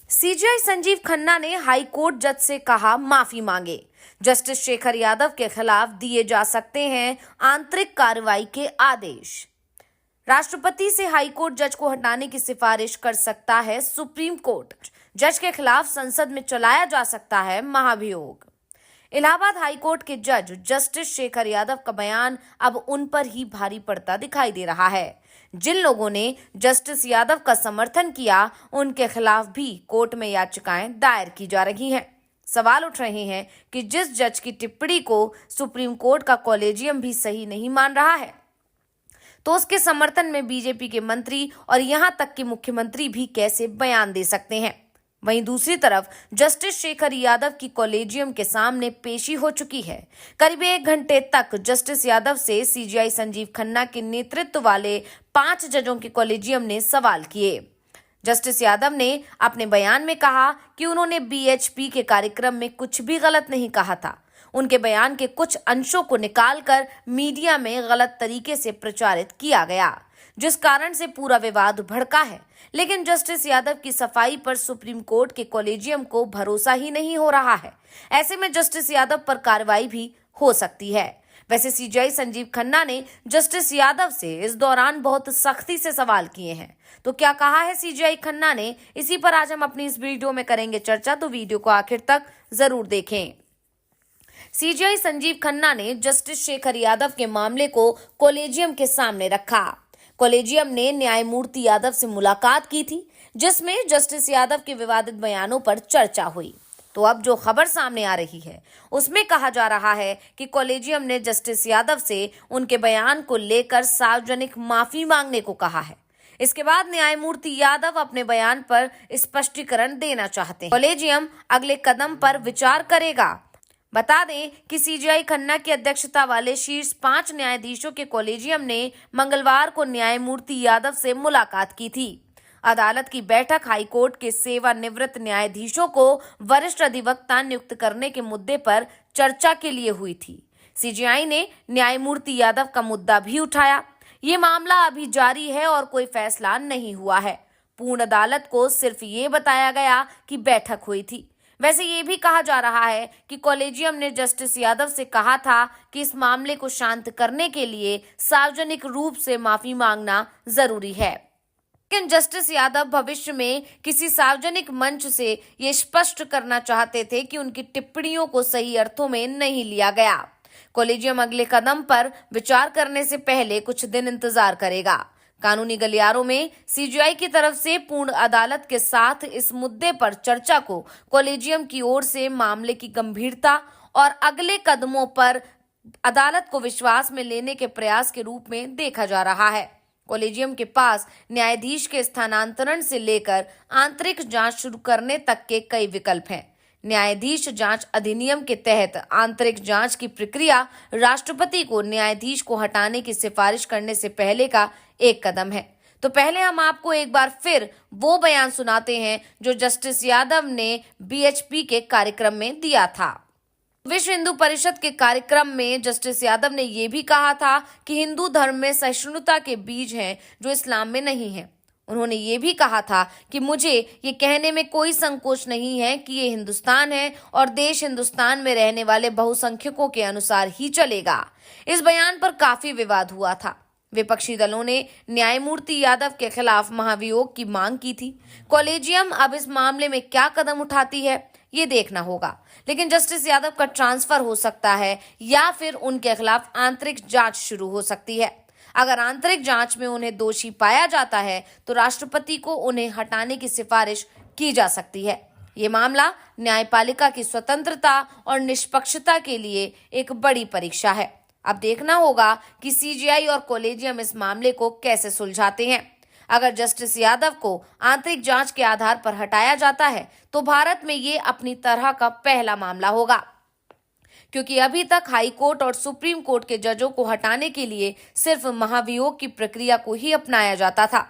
CGI Sanjeev Khanna ने high court जज से कहा माफी मांगे। जस्टिस शेखर यादव के खिलाफ दिए जा सकते हैं आंतरिक कार्रवाई के आदेश। राष्ट्रपति से हाई कोर्ट जज को हटाने की सिफारिश कर सकता है सुप्रीम कोर्ट। जज के खिलाफ संसद में चलाया जा सकता है महाभियोग। इलाहाबाद हाई कोर्ट के जज जस्टिस शेखर यादव का बयान अब उन पर ही भारी पड़ता दिखाई दे रहा है। जिन लोगों ने जस्टिस यादव का समर्थन किया, उनके खिलाफ भी कोर्ट में याचिकाएं दायर की जा रही हैं। सवाल उठ रहे हैं कि जिस जज की टिप्पणी को सुप्रीम कोर्ट का कॉलेजियम भी सही नहीं मान रहा है, तो उसके समर्थन में बीजेपी के मंत्री और यहां तक कि मुख्यमंत्री भी कैसे बयान दे सकते हैं। वहीं दूसरी तरफ जस्टिस शेखर यादव की कॉलेजियम के सामने पेशी हो चुकी है। करीब 1 घंटे तक जस्टिस यादव से सीजीआई संजीव खन्ना के नेतृत्व वाले 5 जजों के कॉलेजियम ने सवाल किए। जस्टिस यादव ने अपने बयान में कहा कि उन्होंने बीएचपी के कार्यक्रम में कुछ भी गलत नहीं कहा था। उनके बयान के कुछ अंशों को निकालकर मीडिया में गलत तरीके से प्रचारित किया गया, जिस कारण से पूरा विवाद भड़का है। लेकिन जस्टिस यादव की सफाई पर सुप्रीम कोर्ट के कॉलेजियम को भरोसा ही नहीं हो रहा है। ऐसे में जस्टिस यादव पर कार्रवाई भी हो सकती है। वैसे सीजीआई संजीव खन्ना ने जस्टिस यादव से इस दौरान बहुत सख्ती से सवाल किए हैं। तो क्या कहा है सीजीआई खन्ना ने, इसी पर आज हम अपनी इस वीडियो में करेंगे चर्चा, तो वीडियो को आखिर तक जरूर देखें। सीजीआई संजीव खन्ना ने जस्टिस शेखर यादव के मामले को कॉलेजियम के सामने रखा। कॉलेजियम ने न्यायमूर्ति यादव से मुलाकात की थी, जिसमें जस्टिस यादव के विवादित बयानों पर चर्चा हुई। तो अब जो खबर सामने आ रही है, उसमें कहा जा रहा है कि कॉलेजियम ने जस्टिस यादव से उनके बयान को लेकर सार्वजनिक माफी मांगने को कहा है। इसके बाद न्यायमूर्ति यादव अपने बयान पर स्पष्टीकरण देना चाहते हैं। कॉलेजियम अगले कदम पर विचार करेगा। बता दें कि सीजीआई खन्ना की अध्यक्षता वाले शीर्ष 5 न्यायाधीशों के कॉलेजियम ने मंगलवार को न्यायमूर्ति यादव से मुलाकात की थी। अदालत की बैठक हाईकोर्ट के सेवानिवृत्त न्यायाधीशों को वरिष्ठ अधिवक्ता नियुक्त करने के मुद्दे पर चर्चा के लिए हुई थी। सीजीआई ने न्यायमूर्ति यादव का मुद्दा भी उठाया। ये मामला अभी जारी है और कोई फैसला नहीं हुआ है। पूर्ण अदालत को सिर्फ ये बताया गया कि बैठक हुई थी। वैसे ये भी कहा जा रहा है कि कॉलेजियम ने जस्टिस यादव से कहा था कि इस मामले को शांत करने के लिए सार्वजनिक रूप से माफी मांगना जरूरी है। लेकिन जस्टिस यादव भविष्य में किसी सार्वजनिक मंच से ये स्पष्ट करना चाहते थे कि उनकी टिप्पणियों को सही अर्थों में नहीं लिया गया। कॉलेजियम अगले कदम पर विचार करने से पहले कुछ दिन इंतजार करेगा। कानूनी गलियारों में सीजीआई की तरफ से पूर्ण अदालत के साथ इस मुद्दे पर चर्चा को कॉलेजियम की ओर से मामले की गंभीरता और अगले कदमों पर अदालत को विश्वास में लेने के प्रयास के रूप में देखा जा रहा है। कॉलेजियम के पास न्यायाधीश के स्थानांतरण से लेकर आंतरिक जांच शुरू करने तक के कई विकल्प हैं। न्यायाधीश जांच अधिनियम के तहत आंतरिक जांच की प्रक्रिया राष्ट्रपति को न्यायाधीश को हटाने की सिफारिश करने से पहले का एक कदम है। तो पहले हम आपको एक बार फिर वो बयान सुनाते हैं जो जस्टिस यादव ने बीएचपी के कार्यक्रम में दिया था। विश्व हिंदू परिषद के कार्यक्रम में जस्टिस यादव ने यह भी कहा था कि हिंदू धर्म में सहिष्णुता के बीज हैं जो इस्लाम में नहीं है। उन्होंने ये भी कहा था कि मुझे ये कहने में कोई संकोच नहीं है कि ये हिंदुस्तान है और देश हिंदुस्तान में रहने वाले बहुसंख्यकों के अनुसार ही चलेगा। इस बयान पर काफी विवाद हुआ था। विपक्षी दलों ने न्यायमूर्ति यादव के खिलाफ महाभियोग की मांग की थी। कॉलेजियम अब इस मामले में क्या कदम उठाती है, ये देखना होगा। लेकिन जस्टिस यादव का ट्रांसफर हो सकता है या फिर उनके खिलाफ आंतरिक जांच शुरू हो सकती है। अगर आंतरिक जांच में उन्हें दोषी पाया जाता है तो राष्ट्रपति को उन्हें हटाने की सिफारिश की जा सकती है। ये मामला न्यायपालिका की स्वतंत्रता और निष्पक्षता के लिए एक बड़ी परीक्षा है। अब देखना होगा कि सीजीआई और कॉलेजियम इस मामले को कैसे सुलझाते हैं। अगर जस्टिस यादव को आंतरिक जांच के आधार पर हटाया जाता है तो भारत में ये अपनी तरह का पहला मामला होगा, क्योंकि अभी तक हाई कोर्ट और सुप्रीम कोर्ट के जजों को हटाने के लिए सिर्फ महाभियोग की प्रक्रिया को ही अपनाया जाता था।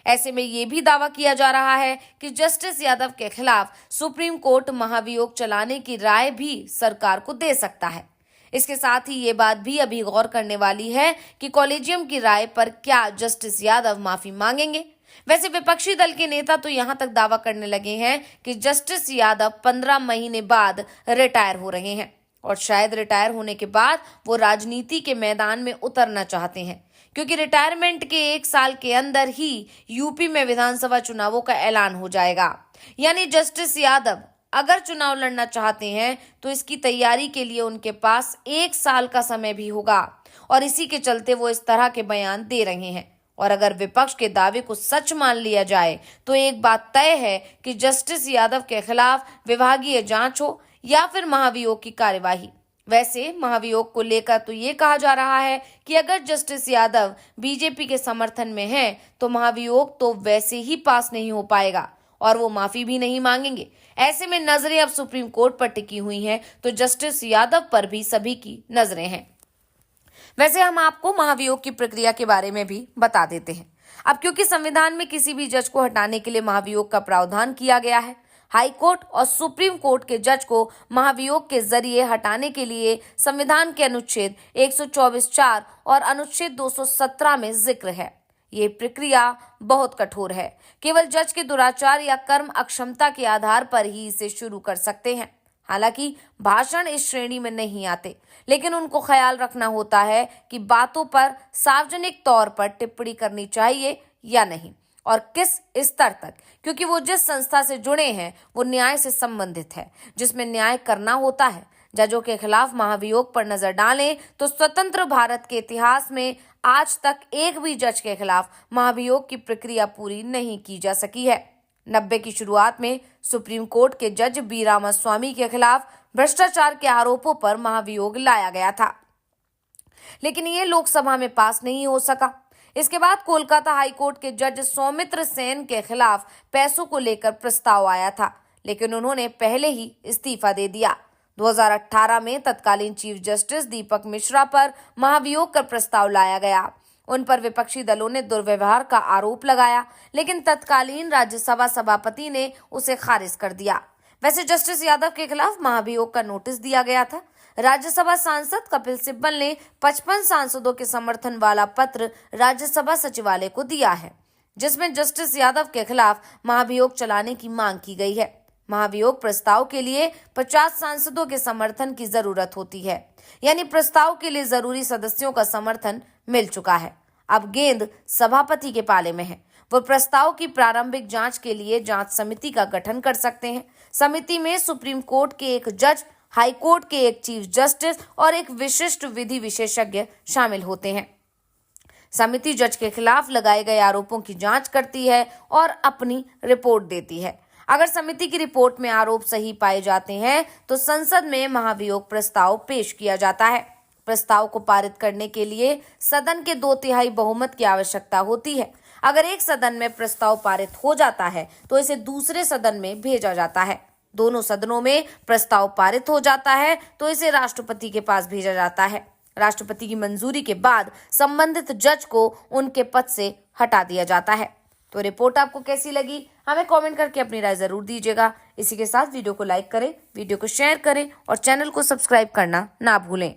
ऐसे में ये भी दावा किया जा रहा है कि जस्टिस यादव के खिलाफ सुप्रीम कोर्ट महाभियोग चलाने की राय भी सरकार को दे सकता है। इसके साथ ही ये बात भी अभी गौर करने वाली है कि कॉलेजियम की राय पर क्या जस्टिस यादव माफी मांगेंगे। वैसे विपक्षी दल के नेता तो यहां तक दावा करने लगे हैं कि जस्टिस यादव 15 महीने बाद रिटायर हो रहे हैं और शायद रिटायर होने के बाद वो राजनीति के मैदान में उतरना चाहते हैं, क्योंकि रिटायरमेंट के 1 साल के अंदर ही यूपी में विधानसभा चुनावों का ऐलान हो जाएगा। यानी जस्टिस यादव अगर चुनाव लड़ना चाहते हैं तो इसकी तैयारी के लिए उनके पास 1 साल का समय भी होगा और इसी के चलते वो इस तरह के बयान दे रहे हैं। और अगर विपक्ष के दावे को सच मान लिया जाए तो एक बात तय है कि जस्टिस यादव के खिलाफ विभागीय जांच हो या फिर महाभियोग की कार्यवाही। वैसे महाभियोग को लेकर तो ये कहा जा रहा है कि अगर जस्टिस यादव बीजेपी के समर्थन में हैं तो महाभियोग तो वैसे ही पास नहीं हो पाएगा और वो माफी भी नहीं मांगेंगे। ऐसे में नजरें अब सुप्रीम कोर्ट पर टिकी हुई हैं, तो जस्टिस यादव पर भी सभी की नजरें हैं। वैसे हम आपको महाभियोग की प्रक्रिया के बारे में भी बता देते हैं। अब क्योंकि संविधान में किसी भी जज को हटाने के लिए महाभियोग का प्रावधान किया गया है, हाई कोर्ट और सुप्रीम कोर्ट के जज को महाभियोग के जरिए हटाने के लिए संविधान के अनुच्छेद 124(4) और अनुच्छेद 217 में जिक्र है। ये प्रक्रिया बहुत कठोर है। केवल जज के दुराचार या कर्म अक्षमता के आधार पर ही इसे शुरू कर सकते हैं। हालांकि भाषण इस श्रेणी में नहीं आते, लेकिन उनको ख्याल रखना होता है कि बातों पर सार्वजनिक तौर पर टिप्पणी करनी चाहिए या नहीं और किस स्तर तक, क्योंकि वो जिस संस्था से जुड़े हैं वो न्याय से संबंधित है, जिसमें न्याय करना होता है। जजों के खिलाफ महाभियोग पर नजर डालें तो स्वतंत्र भारत के इतिहास में आज तक एक भी जज के खिलाफ महाभियोग की प्रक्रिया पूरी नहीं की जा सकी है। 90 की शुरुआत में सुप्रीम कोर्ट के जज बी रामास्वामी के खिलाफ भ्रष्टाचार के आरोपों पर महाभियोग लाया गया था, लेकिन ये लोकसभा में पास नहीं हो सका। इसके बाद कोलकाता हाईकोर्ट के जज सौमित्र सेन के खिलाफ पैसों को लेकर प्रस्ताव आया था, लेकिन उन्होंने पहले ही इस्तीफा दे दिया। 2018 में तत्कालीन चीफ जस्टिस दीपक मिश्रा पर महाभियोग का प्रस्ताव लाया गया। उन पर विपक्षी दलों ने दुर्व्यवहार का आरोप लगाया, लेकिन तत्कालीन राज्यसभा सभापति ने उसे खारिज कर दिया। वैसे जस्टिस यादव के खिलाफ महाभियोग का नोटिस दिया गया था। राज्यसभा सांसद कपिल सिब्बल ने 55 सांसदों के समर्थन वाला पत्र राज्यसभा सचिवालय को दिया है, जिसमें जस्टिस यादव के खिलाफ महाभियोग चलाने की मांग की गई है। महाभियोग प्रस्ताव के लिए 50 सांसदों के समर्थन की जरूरत होती है, यानी प्रस्ताव के लिए जरूरी सदस्यों का समर्थन मिल चुका है। अब गेंद सभापति के पाले में है। वो प्रस्ताव की प्रारंभिक जांच के लिए जांच समिति का गठन कर सकते हैं। समिति में सुप्रीम कोर्ट के एक जज, हाई कोर्ट के एक चीफ जस्टिस और एक विशिष्ट विधि विशेषज्ञ शामिल होते हैं। समिति जज के खिलाफ लगाए गए आरोपों की जांच करती है और अपनी रिपोर्ट देती है। अगर समिति की रिपोर्ट में आरोप सही पाए जाते हैं तो संसद में महाभियोग प्रस्ताव पेश किया जाता है। प्रस्ताव को पारित करने के लिए सदन के 2/3 बहुमत की आवश्यकता होती है। अगर एक सदन में प्रस्ताव पारित हो जाता है तो इसे दूसरे सदन में भेजा जाता है। दोनों सदनों में प्रस्ताव पारित हो जाता है तो इसे राष्ट्रपति के पास भेजा जाता है। राष्ट्रपति की मंजूरी के बाद संबंधित जज को उनके पद से हटा दिया जाता है। तो रिपोर्ट आपको कैसी लगी, हमें कमेंट करके अपनी राय जरूर दीजिएगा। इसी के साथ वीडियो को लाइक करें, वीडियो को शेयर करें और चैनल को सब्सक्राइब करना ना भूलें।